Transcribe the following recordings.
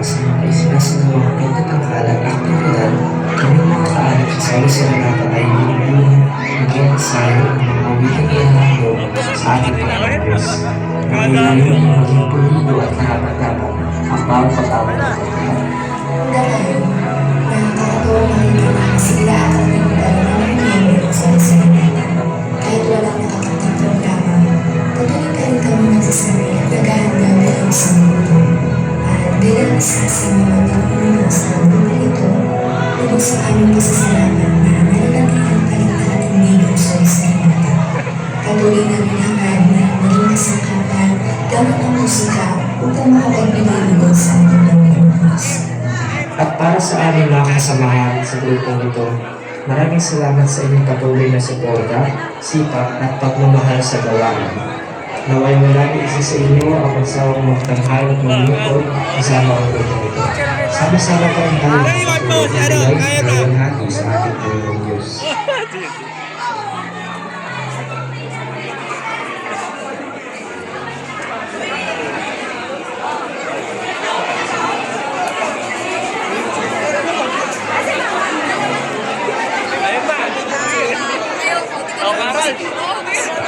kasama ay sinasunod ng katangkalang aktibidad, kaming mga kaanak sa Solo Serenata ay binibigyan nag-i-ensayo ng mga wikang ihahandog sa ating Panginoon Diyos. Nangyayayon ang maging pulido at karapat-dapat ang bawat pag-awal ng pagkakas. Hanggang ngayon, nakakatawa makikita na sila lahat ang binigay ng mga miyembro sa Serenata. Kahit walang nakakatang programa, patuloy pa rin kami nagsasanay at naghahanda bilang isang grupo. At bilang isa sa mga nagpuno sa grupo ito, lubos sa aming pasasalamat na nalalagyan pa rin ang ating bilang sa Serenata. Patuloy namin hangad na maging kasangkapan gamit ang musika upang makapagbigay lubos sa ating Panginoon. At para sa aming mga kasamahan sa grupong ito, maraming salamat sa inyong patuloy na suporta, sipat at pagmamahal sa gawain. Naway walang isa sa inyo ang magsawang magtanghal at maglingkod kasama ang grupong ito. Sama-sama pa rin tayo sa patuloy na naghahati sa ating Panginoong Diyos.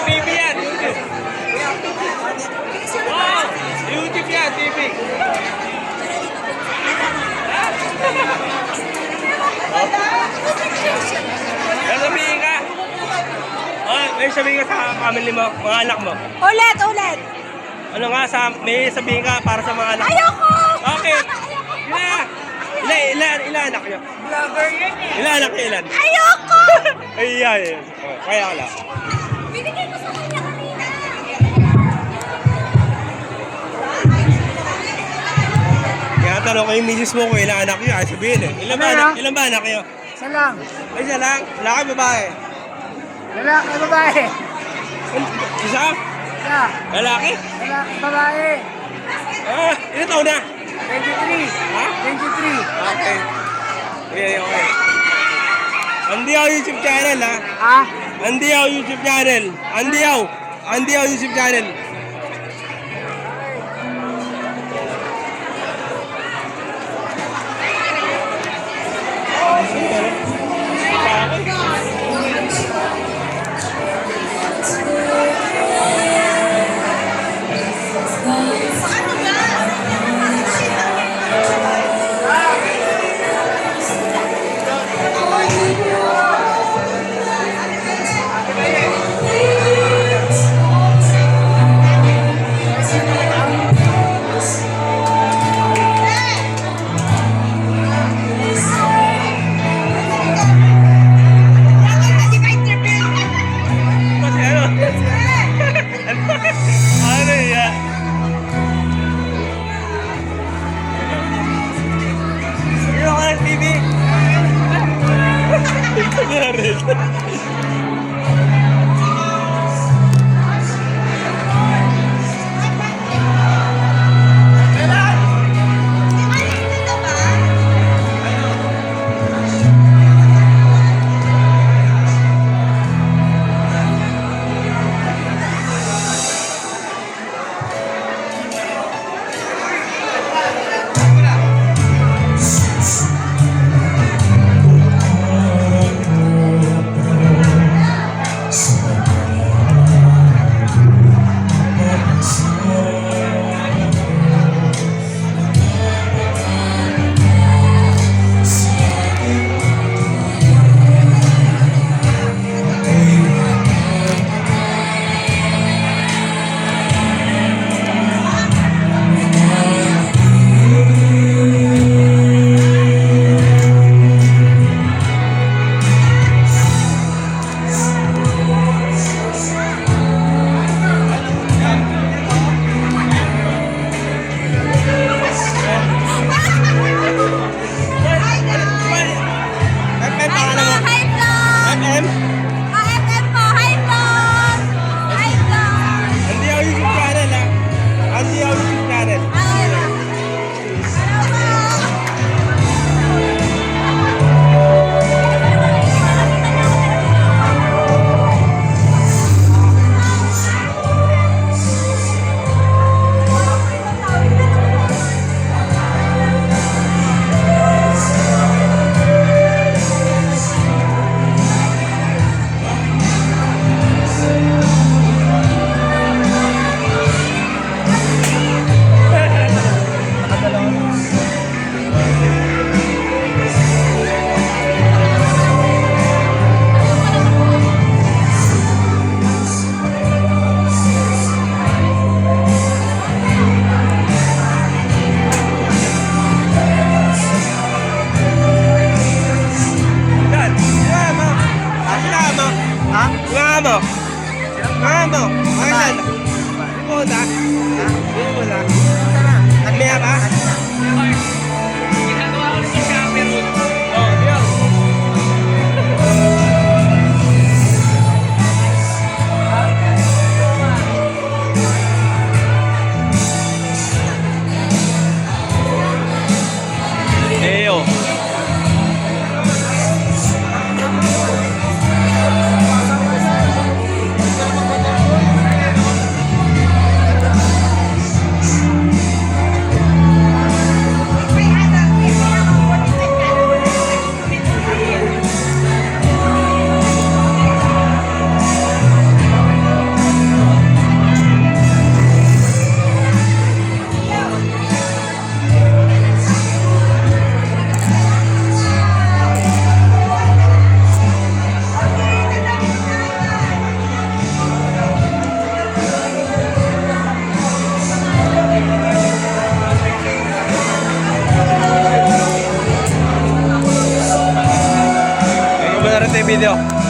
TV yan! Wow! YouTube yan, TV! May sabihin ka? May sabihin ka sa family mo, mga anak mo? Ulit, ulit! Ano nga, may sabihin ka para sa mga anak mo? Ayoko! Okay! Ilan anak nyo? Vlogger yan eh! Ilan anak nyo, ilan? Ayoko! Ay. Kaya wala. Binigay ko sa kanya kanina! Kaya tanong ko yung misis mo kung ilang anak nyo, ay sabihin eh. Ilan ba anak nyo? Isa lang. Ay, isa lang? Lalaki, babae? Lalaki, babae. Isa? Isa. Lalaki? Lalaki, babae. Ilan taon na? 23. Ha? 23. Okay. Okay. Andiyaw YouTube channel, ha? Ha? Andiyaw YouTube channel. Andiyaw YouTube channel. Ano yan? Sino ka ng TV? Ito na rin. Wala. Maya ba? Ginagawa ko nito sa Cameroon. Oh, yun. Eyo. Ikaw ba na rin tayo video?